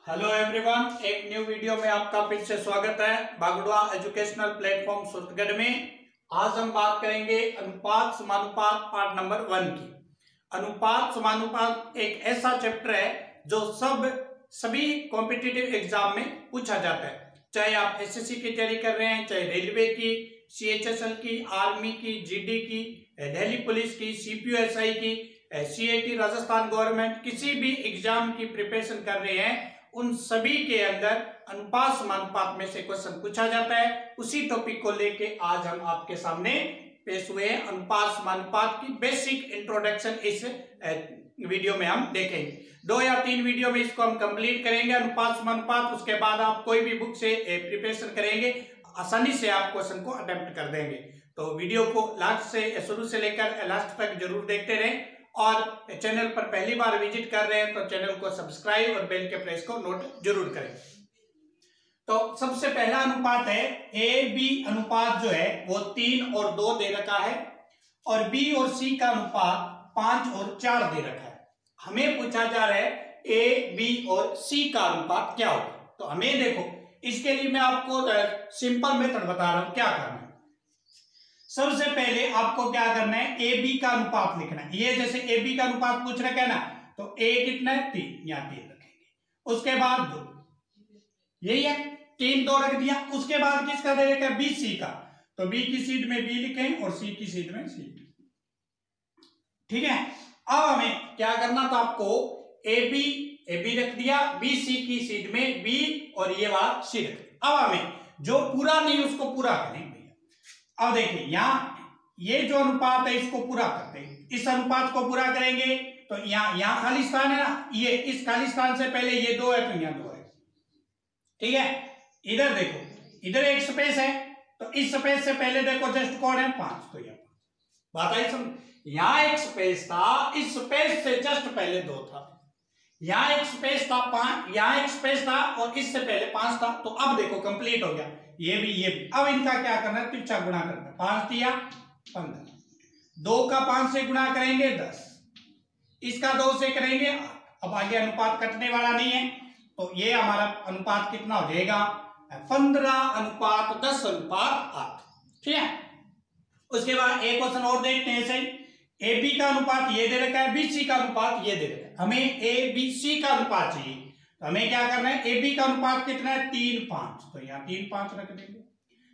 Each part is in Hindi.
हेलो एवरीवन, एक न्यू वीडियो में आपका फिर से स्वागत है बागड़वा एजुकेशनल प्लेटफॉर्म सूरतगढ़ में। आज हम बात करेंगे अनुपात समानुपात पार्ट नंबर 1 की। अनुपात समानुपात एक ऐसा चैप्टर है जो सभी कॉम्पिटिटिव एग्जाम में पूछा जाता है, चाहे आप एसएससी की तैयारी कर रहे हैं, चाहे रेलवे की, सीएचएसएल की, आर्मी की, जीडी की, दिल्ली पुलिस की, सीपीयूएसआई की, सीएटी राजस्थान गवर्नमेंट, किसी भी एग्जाम की प्रिपरेशन कर रहे हैं, उन सभी के अंदर अनुपात समानुपात में से क्वेश्चन पूछा जाता है। उसी टॉपिक को लेके आज हम आपके सामने पेश हुए हैं। अनुपात समानुपात की बेसिक इंट्रोडक्शन इस वीडियो में हम देखेंगे। 2 या 3 वीडियो में इसको हम कंप्लीट करेंगे अनुपात समानुपात। उसके बाद आप कोई भी बुक से प्रिपरेशन करेंगे, आसानी से आप क्वेश्चन को अटेम्प्ट कर देंगे। तो वीडियो को लास्ट से शुरू से लेकर लास्ट तक जरूर देखते रहें, और चैनल पर पहली बार विजिट कर रहे हैं तो चैनल को सब्सक्राइब और बेल के प्रेस को नोट जरूर करें। तो सबसे पहला अनुपात है ए बी अनुपात, जो है वो 3 और 2 दे रखा है, और बी और सी का अनुपात 5 और 4 दे रखा है। हमें पूछा जा रहा है ए बी और सी का अनुपात क्या होगा। तो हमें देखो, इसके लिए मैं आपको सिंपल मेथड बता रहा हूं क्या करना है। सबसे पहले आपको क्या करना है, ए बी का अनुपात लिखना है। ये जैसे ए बी का अनुपात पूछ रखा है ना, तो ए कितना है 3, यहां 3 रखेंगे। उसके बाद 2, यही है 3 2 रख दिया। उसके बाद किसका दे रखा है, बी सी का, तो बी की सीट में बी लिखें और सी की सीट में सी। ठीक है, अब हमें क्या करना था, आपको ए बी रख दिया, बी सी की सीट में बी और ये वाला सी रख दिया। अब हमें जो पूरा नहीं उसको पूरा करेंगे। अब देखिए, यहां ये जो अनुपात है इसको पूरा करते हैं, इस अनुपात को पूरा करेंगे तो यहां खाली स्थान है ना, ये इस खाली स्थान से पहले ये 2 है तो यहां 2 है। ठीक है, इधर देखो, इधर एक स्पेस है, तो इस स्पेस से पहले देखो जस्ट कौन है 5, तो यहां बात आई समझ। यहां एक स्पेस था, इस स्पेस से जस्ट पहले 2 था, यहां एक स्पेस था 5, यहां एक स्पेस था और इससे पहले 5 था। तो अब देखो कंप्लीट हो गया, ये भी ये भी। अब इनका क्या करना है, तिरछा गुणा करना है। 5 दिया 15, 2 का 5 से गुणा करेंगे 10, इसका 2 से करेंगे 8। अब आगे अनुपात कटने वाला नहीं है, तो ये हमारा अनुपात कितना हो जाएगा, 15:10:8। ठीक है, उसके बाद एक क्वेश्चन और देखते हैं। सही, ए बी का अनुपात ये दे रखा है, बी सी का अनुपात ये दे रखा है। हमें ए बी सी का अनुपात चाहिए, तो हमें क्या करना है, ए बी का अनुपात कितना है 3 5, तो यहाँ 3 5 रख देंगे।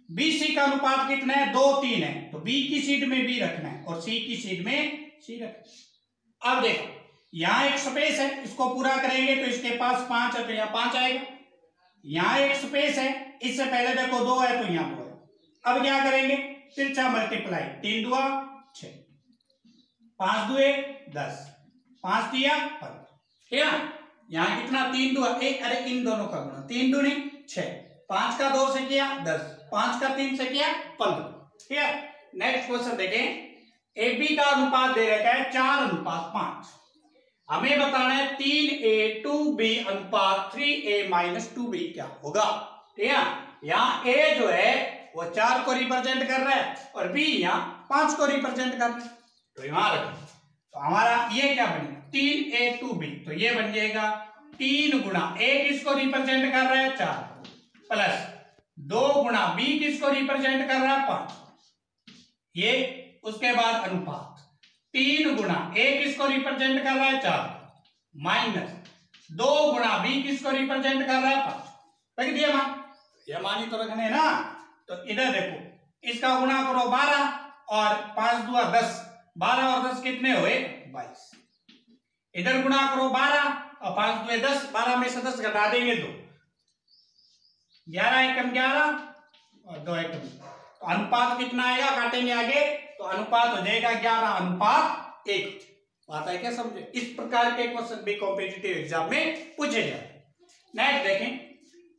बी सी का अनुपात कितना है 2 3 है, तो बी की सीट में बी रखना है और सी की सीट में सी रखना है। अब देखो, यहाँ एक स्पेस है, इसको पूरा करेंगे तो इसके पास 5 है तो यहाँ 5 आएगा। यहाँ एक स्पेस है, इससे पहले देखो 2 है तो यहाँ 2 है। अब क्या करेंगे, तिरछा मल्टीप्लाई, 3 2 6, 5 2 10, 5 दिया 15। ठीक है, यहाँ कितना 3 2 1, अरे इन दोनों का गुणा, 3 2 6, 5 का 2 से किया 10, 5 का 3 से किया 15। ठीक है, नेक्स्ट क्वेश्चन देखें। ए बी का अनुपात दे रखा है 4:5। हमें बताना है 3a 2b अनुपात 3a - 2b क्या होगा। ठीक है, यहाँ a जो है वो 4 को रिप्रेजेंट कर रहा है और b यहाँ 5 को रिप्रेजेंट कर रहा है, तो यहाँ रखें। तो हमारा ये क्या बनेगा, 3a 2b, तो ये बन जाएगा 3 गुणा a किसको रिप्रेजेंट कर रहा है 4, प्लस 2 गुणा b किसको रिप्रेजेंट कर रहा है 5, ये। उसके बाद अनुपात 3 गुणा a किसको रिप्रेजेंट कर रहा है 4, माइनस 2 गुणा b किसको रिप्रेजेंट कर रहा है 5। रख दिया मान, ये मान ही तो रखने ना। तो इधर देखो, इसका गुणा करो 12 और 5 2 10, 12 और 10 कितने हुए 22। इधर गुणा करो 12 और 5 2 10, 12 में से 10 घटा देंगे 2, 11 एकम 11 और 2 एकम। तो अनुपात कितना आएगा, काटेंगे आगे तो अनुपात हो जाएगा 11:1। बात है क्या, समझे। इस प्रकार के क्वेश्चन भी कॉम्पिटिटिव एग्जाम में पूछे जाते। नेक्स्ट देखें,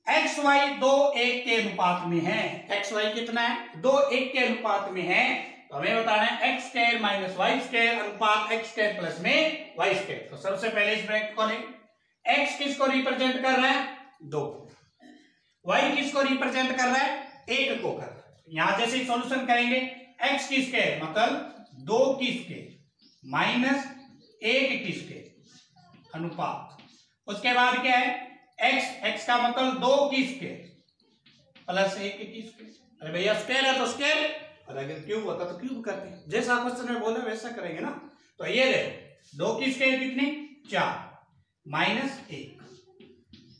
एक्स वाई 2 1 के अनुपात में है। एक्स वाई कितना है 2 1 के अनुपात में है, तो हमें बताना है x² - y² अनुपात x² + में y²। तो सबसे पहले इस ब्रैकेट को लें। x किसको रिप्रेजेंट कर रहा है 2, y किसको रिप्रेजेंट कर रहा है 1 को कर रहा है। यहां जैसे सॉल्यूशन करेंगे, x की स्क्वायर मतलब 2 की स्क्वायर माइनस 1 की स्क्वायर अनुपात। उसके बाद क्या है, एक्स का मतलब 2 की स्क्वायर प्लस 1 की स्क्वायर। अरे भैया स्क्वायर है तो स्क्वायर, और अगर क्यूब होता तो क्यूब करते हैं, जैसा क्वेश्चन में बोला वैसा करेंगे ना। तो ये देखो 2 की स्क्वायर कितनी 4 माइनस 1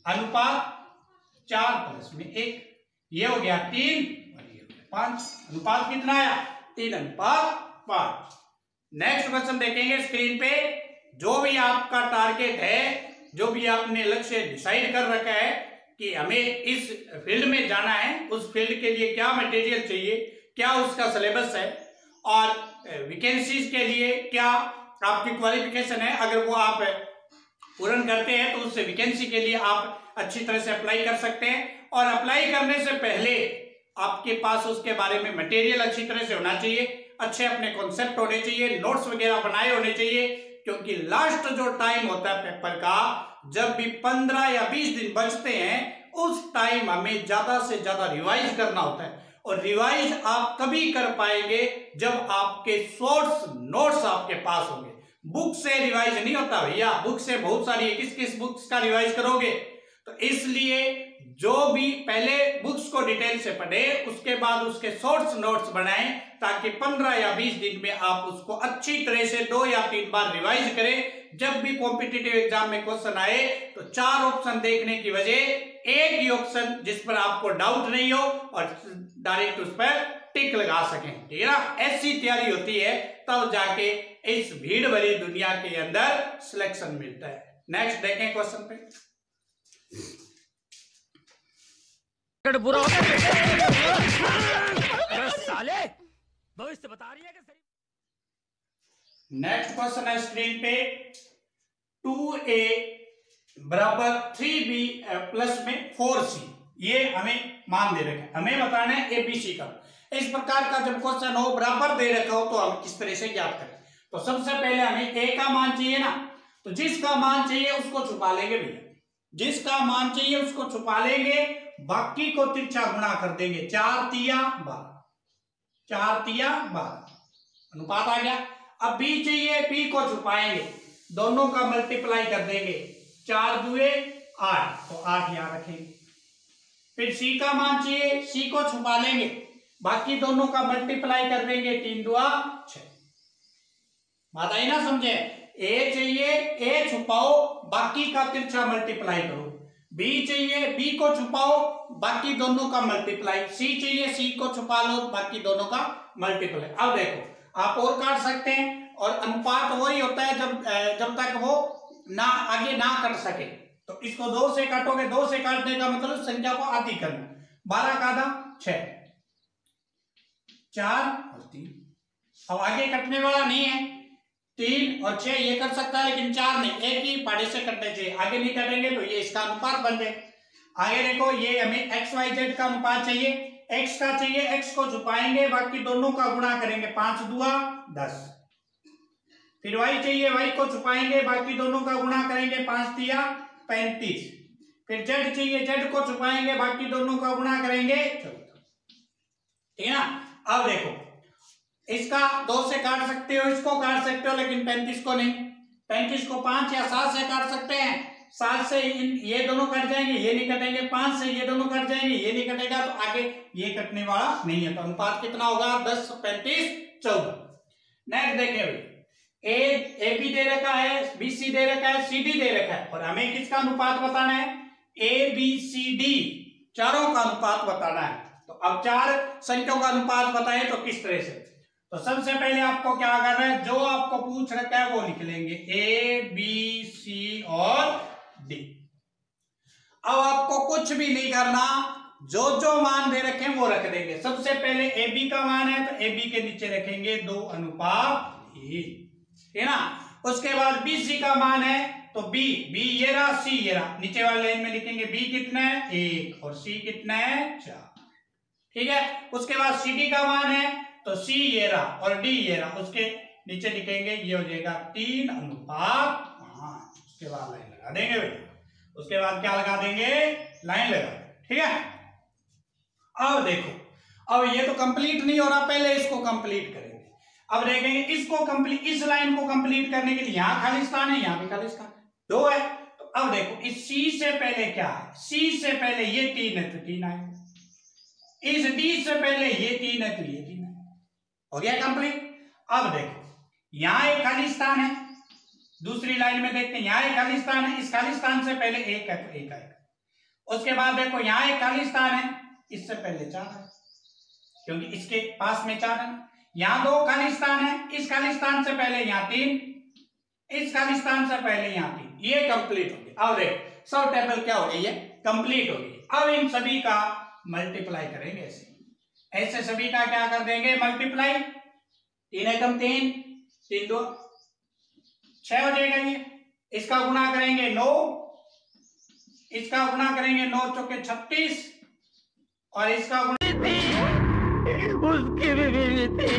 अनुपात 4 प्लस में 1, ये हो गया 3 और ये हो गया 5। अनुपात कितना आया 3:5। नेक्स्ट क्वेश्चन देखेंगे स्क्रीन पे। जो भी आपका टारगेट है, जो भी आपने लक्ष्य डिसाइड कर रखा है कि हमें इस फील्ड में जाना है, उस फील्ड के लिए क्या मटेरियल चाहिए, क्या उसका सिलेबस है और वैकेंसीज के लिए क्या आपकी क्वालिफिकेशन है, अगर वो आप पूर्ण करते हैं तो उससे वैकेंसी के लिए आप अच्छी तरह से अप्लाई कर सकते हैं। और अप्लाई करने से पहले आपके पास उसके बारे में मटेरियल अच्छी तरह से होना चाहिए, अच्छे अपने कॉन्सेप्ट होने चाहिए, नोट्स वगैरह बनाए होने चाहिए, क्योंकि लास्ट जो टाइम होता है पेपर का, जब भी 15 या 20 दिन बचते हैं, उस टाइम हमें ज्यादा से ज्यादा रिवाइज करना होता है। और रिवाइज आप तभी कर पाएंगे जब आपके सोर्स नोट्स आपके पास होंगे। बुक से रिवाइज नहीं होता भैया, बुक से बहुत सारी, किस बुक्स का रिवाइज करोगे। तो इसलिए जो भी पहले बुक्स को डिटेल से पढ़े, उसके बाद उसके सोर्स नोट्स बनाएं, ताकि 15 या 20 दिन में आप उसको अच्छी तरह से 2 या 3 बार रिवाइज करें। जब भी कॉम्पिटिटिव एग्जाम में क्वेश्चन आए तो 4 ऑप्शन देखने की वजह एक ही ऑप्शन जिस पर आपको डाउट नहीं हो और डायरेक्ट उस पर टिक लगा सकें, ठीक है ना। ऐसी तैयारी होती है तब जाके इस भीड़ भरी दुनिया के अंदर सिलेक्शन मिलता है। नेक्स्ट देखें क्वेश्चन पे। बुरा हो गया साले, भविष्य बता रही है कि सही। नेक्स्ट क्वेश्चन है स्क्रीन पे 2a बराबर 3b प्लस में 4c, ये हमें मान दे रखा है, हमें बताना है एबीसी का। इस प्रकार का जब क्वेश्चन हो बराबर दे रखा हो तो हम किस तरह से ज्ञात करें। तो सबसे पहले हमें a का मान चाहिए ना, तो जिसका मान चाहिए उसको छुपा लेंगे भैया, जिसका मान चाहिए उसको छुपा लेंगे, बाकी को तिरछा गुणा कर देंगे। 4 तिया 12, 4 तिया 12 अनुपात आ गया। अब b चाहिए, b को छुपाएंगे, दोनों का मल्टीप्लाई कर देंगे, 4 दुए 8, तो 8 यहां रखेंगे। फिर c का मान चाहिए, c को छुपा लेंगे, बाकी दोनों का मल्टीप्लाई कर देंगे, 3 दुआ 6। बात आई ना, समझे। a चाहिए, a छुपाओ, बाकी का तिरछा मल्टीप्लाई करो। b चाहिए, b को छुपाओ, बाकी दोनों का मल्टीप्लाई। c चाहिए, c को छुपा लो, बाकी दोनों का मल्टीप्लाई। अब देखो आप और काट सकते हैं, और अनुपात वही होता है जब तक वो ना आगे ना कट सके। तो इसको 2 से काटोगे, 2 से काटने का मतलब संख्या को आधी करना। 12 का आधा 6, 4 और 3। अब आगे कटने वाला नहीं है, 3 और 6 ये कर सकता है, लेकिन 4 नहीं, एक ही पाड़े से कटने चाहिए, आगे नहीं कटेंगे तो ये इसका अनुपात बन जाए। आगे देखो, ये हमें एक्स वाई जेड का अनुपात चाहिए, एक्स का चाहिए, एक्स को छुपाएंगे, बाकी दोनों का गुणा करेंगे, 5 दुआ 10। फिर वाई चाहिए, वाई को छुपाएंगे, बाकी दोनों का गुणा करेंगे, 5 तिया 35। फिर जेड चाहिए, जेड को छुपाएंगे, बाकी दोनों का गुणा करेंगे 14, ठीक है ना। अब देखो इसका 2 से काट सकते हो, इसको काट सकते हो, लेकिन 35 को नहीं। 35 को 5 या 7 से काट सकते हैं, 7 से ये दोनों कट जाएंगे, ये नहीं कटेंगे, 5 से ये दोनों कट जाएंगे, ये नहीं कटेगा, तो आगे ये कटने वाला नहीं है। तो अनुपात कितना होगा 10, 35, 14। नेक्स्ट देखें भाई, ए बी दे रखा है, बी सी दे रखा है, सी डी दे रखा है, और हमें किसका अनुपात बताना है, ए बी सी डी चारों का अनुपात बताना है। तो अब 4 संख्याओं का अनुपात बताए तो किस तरह से। तो सबसे पहले आपको क्या करना है, जो आपको पूछ रखा है वो लिख लेंगे, ए बी सी और डी। अब आपको कुछ भी नहीं करना, जो मान दे रखे हैं वो रख देंगे। सबसे पहले ए बी का मान है तो ए बी के नीचे रखेंगे 2:1, है ना। उसके बाद बी सी का मान है तो बी ये रहा, सी ये रहा, नीचे वाले लाइन में लिखेंगे बी कितना है 1 और सी कितना है 4, ठीक है। उसके बाद सी डी का मान है तो सी ये रहा और डी ये रहा, उसके नीचे लिखेंगे ये हो जाएगा 3:5। उसके बाद लाइन लगा देंगे भाई, उसके बाद क्या लगा देंगे, लाइन लगा, ठीक है। अब देखो, अब ये तो कंप्लीट नहीं हो रहा, पहले इसको कंप्लीट करेंगे। अब देखेंगे इसको कंप्लीट, इस लाइन को कंप्लीट करने के लिए यहाँ खाली स्थान है, यहाँ भी खाली स्थान है, 2 है, तो अब देखो इस सी से पहले क्या है, सी से पहले ये 3 है तो 3 आएगा, इस डी से पहले ये 3 है तो ये 3 है, हो गया कंप्लीट। अब देखो यहां एक खाली स्थान है, दूसरी लाइन में देखते हैं यहां एक खाली स्थान है, इस खाली स्थान से पहले 1 है तो 1 आएगा। उसके बाद देखो यहां एक खाली स्थान है, इससे पहले 4 है क्योंकि इसके पास में 4 है। यहां 2 खाली स्थान है, इस खाली स्थान से पहले यहां 3, इस खाली स्थान से पहले यहां 3, ये कंप्लीट हो गया। अब देखो सब टेबल क्या हो गई है, कंप्लीट हो गई। अब इन सभी का मल्टीप्लाई करेंगे, ऐसे ऐसे सभी का क्या कर देंगे मल्टीप्लाई, 3 एकम 3, 3 2 6 हो जाएगा ये। इसका गुणा करेंगे 9, इसका गुणा करेंगे 9 चौके 36 और इसका गुणा उसकी भी बीवी थी।